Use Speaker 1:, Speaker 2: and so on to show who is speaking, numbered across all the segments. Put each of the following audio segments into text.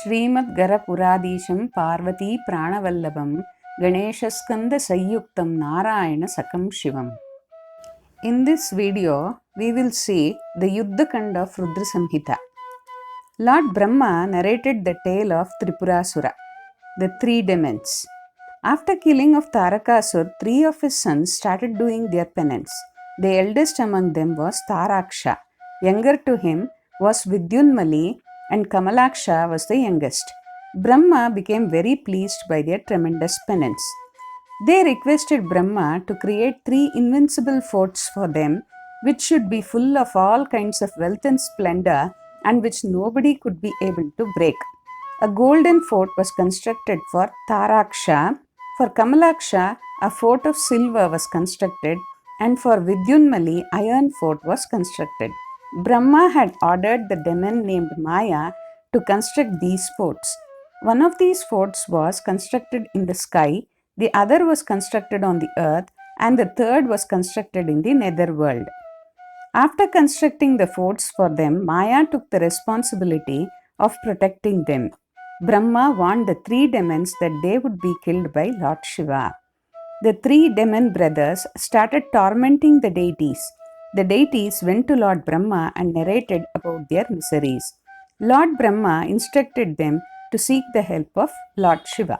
Speaker 1: श्रीमद्गरपुराधीशं Parvati प्राणवल्लभं गणेशस्कन्द संयुक्तं Narayan सकं Shivam. In this video, we will see the Yudh Kand of Rudra Samhita. Lord Brahma narrated the tale of Tripurasura, the three demons. After killing of Tarakasur, three of his sons started doing their penance. The eldest among them was Taraksha. Younger to him was Vidyunmali, and Kamalaksha was the youngest. Brahma became very pleased by their tremendous penance. They requested Brahma to create 3 invincible forts for them, which should be full of all kinds of wealth and splendor, and which nobody could be able to break. A golden fort was constructed for Taraksha. For Kamalaksha, a fort of silver was constructed, and for Vidyunmali, iron fort was constructed. Brahma had ordered the demon named Maya to construct these forts. One of these forts was constructed in the sky, the other was constructed on the earth, and the third was constructed in the netherworld. After constructing the forts for them, Maya took the responsibility of protecting them. Brahma warned the 3 demons that they would be killed by Lord Shiva. The 3 demon brothers started tormenting the deities. The deities went to Lord Brahma and narrated about their miseries. Lord Brahma instructed them to seek the help of Lord Shiva.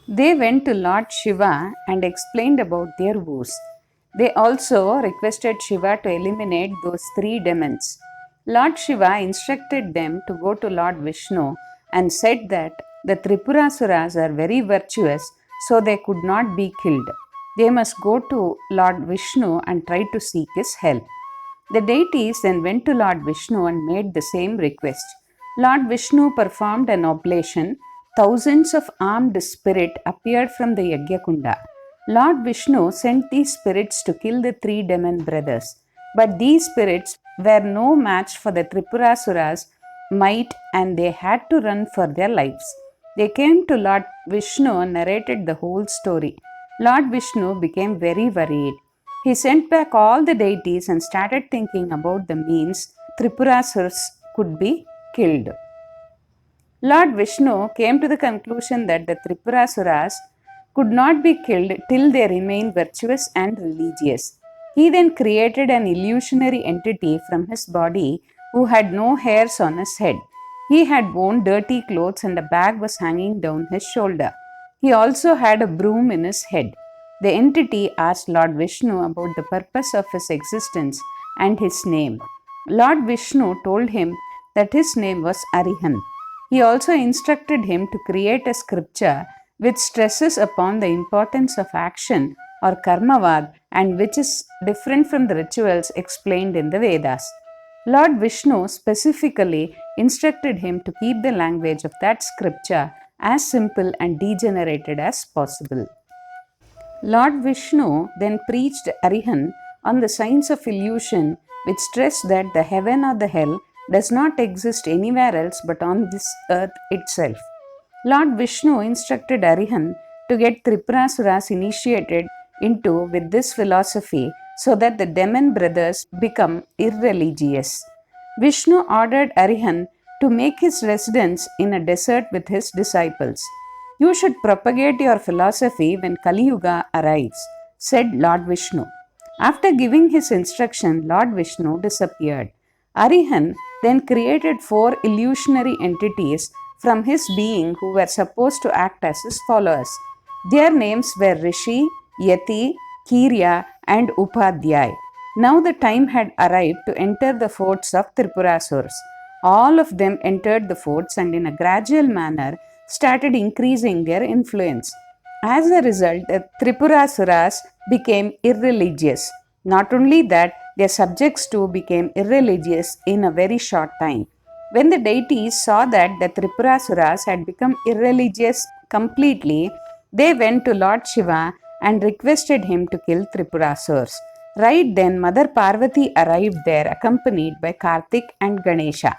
Speaker 1: They went to Lord Shiva and explained about their woes. They also requested Shiva to eliminate those 3 demons. Lord Shiva instructed them to go to Lord Vishnu and said that the Tripurasuras are very virtuous, so they could not be killed. They must go to Lord Vishnu and try to seek his help. The deities then went to Lord Vishnu and made the same request. Lord Vishnu performed an oblation. Thousands of armed spirits appeared from the Yagyakunda. Lord Vishnu sent these spirits to kill the 3 demon brothers. But these spirits were no match for the Tripurasuras' might, and they had to run for their lives. They came to Lord Vishnu and narrated the whole story. Lord Vishnu became very worried. He sent back all the deities and started thinking about the means Tripurasuras could be killed. Lord Vishnu came to the conclusion that the Tripurasuras could not be killed till they remain virtuous and religious. He then created an illusionary entity from his body who had no hairs on his head. He had worn dirty clothes and a bag was hanging down his shoulder. He also had a broom in his head. The entity asked Lord Vishnu about the purpose of his existence and his name. Lord Vishnu told him that his name was Arihan. He also instructed him to create a scripture which stresses upon the importance of action or karmavad and which is different from the rituals explained in the Vedas. Lord Vishnu specifically instructed him to keep the language of that scripture as simple and degenerated as possible. Lord Vishnu then preached Arihan on the science of illusion, which stressed that the heaven or the hell does not exist anywhere else but on this earth itself. Lord Vishnu instructed Arihan to get Tripurasuras initiated into with this philosophy so that the demon brothers become irreligious. Vishnu ordered Arihan to make his residence in a desert with his disciples. You should propagate your philosophy when Kali Yuga arrives, said Lord Vishnu. After giving his instruction, Lord Vishnu disappeared. Arihan then created 4 illusionary entities from his being who were supposed to act as his followers. Their names were Rishi, Yati, Kirya, and Upadhyay. Now the time had arrived to enter the forts of Tripurasuras. All of them entered the forts and in a gradual manner started increasing their influence. As a result, the Tripurasuras became irreligious. Not only that, their subjects too became irreligious in a very short time. When the deities saw that the Tripurasuras had become irreligious completely, they went to Lord Shiva and requested him to kill Tripurasuras. Right then, Mother Parvati arrived there accompanied by Kartik and Ganesha.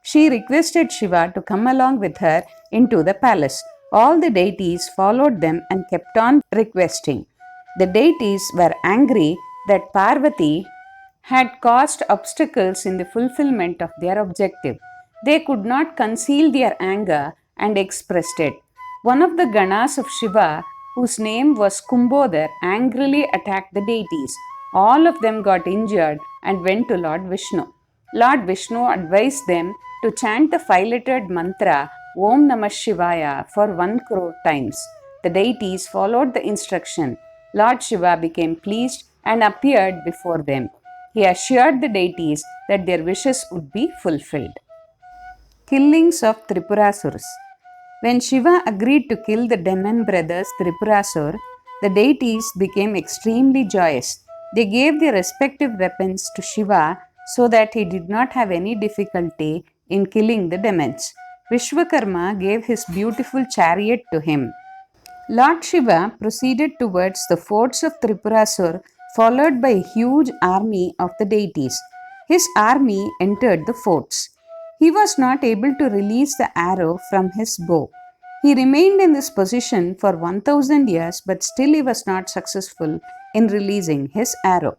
Speaker 1: She requested Shiva to come along with her into the palace. All the deities followed them and kept on requesting. The deities were angry that Parvati had caused obstacles in the fulfillment of their objective. They could not conceal their anger and expressed it. One of the Ganas of Shiva, whose name was Kumbhodar, angrily attacked the deities. All of them got injured and went to Lord Vishnu. Lord Vishnu advised them to chant the 5-lettered mantra Om Namah Shivaya for 1 crore times. The deities followed the instruction. Lord Shiva became pleased and appeared before them. He assured the deities that their wishes would be fulfilled. Killings of Tripurasuras. When Shiva agreed to kill the demon brothers Tripurasur, the deities became extremely joyous. They gave their respective weapons to Shiva so that he did not have any difficulty in killing the demons. Vishwakarma gave his beautiful chariot to him. Lord Shiva proceeded towards the forts of Tripurasur, followed by a huge army of the deities. His army entered the forts. He was not able to release the arrow from his bow. He remained in this position for 1000 years, but still he was not successful in releasing his arrow.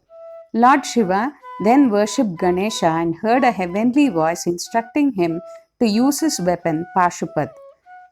Speaker 1: Lord Shiva then worshipped Ganesha and heard a heavenly voice instructing him to use his weapon Pashupat.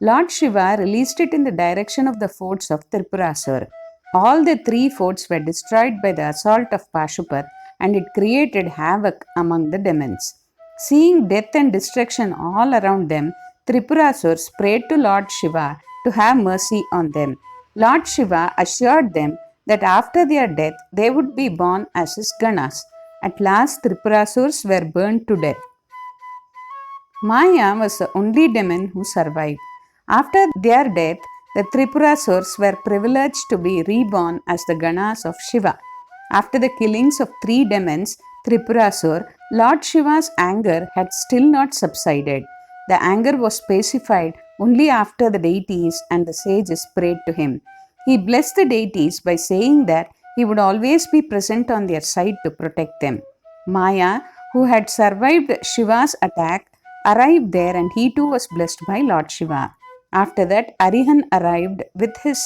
Speaker 1: Lord Shiva released it in the direction of the forts of Tripurasur. All the 3 forts were destroyed by the assault of Pashupat, and it created havoc among the demons. Seeing death and destruction all around them, Tripurasurs prayed to Lord Shiva to have mercy on them. Lord Shiva assured them that after their death they would be born as his Ganas. At last, Tripurasurs were burned to death. Maya was the only demon who survived. After their death, the Tripurasurs were privileged to be reborn as the Ganas of Shiva. After the killings of 3 demons, Tripurasur, Lord Shiva's anger had still not subsided. The anger was pacified only after the deities and the sages prayed to him. He blessed the deities by saying that he would always be present on their side to protect them. Maya, who had survived Shiva's attack, arrived there, and he too was blessed by Lord Shiva. After that, Arihan arrived with his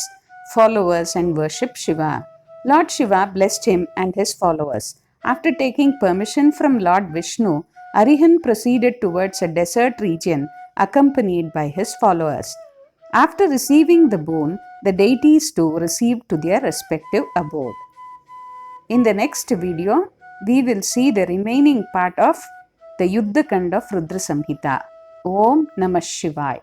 Speaker 1: followers and worshipped Shiva. Lord Shiva blessed him and his followers. After taking permission from Lord Vishnu, Arihan proceeded towards a desert region accompanied by his followers. After receiving the boon, the deities too received to their respective abode. In the next video, we will see the remaining part of the Yudh Kand of Rudra Samhita. Om Namah Shivaya.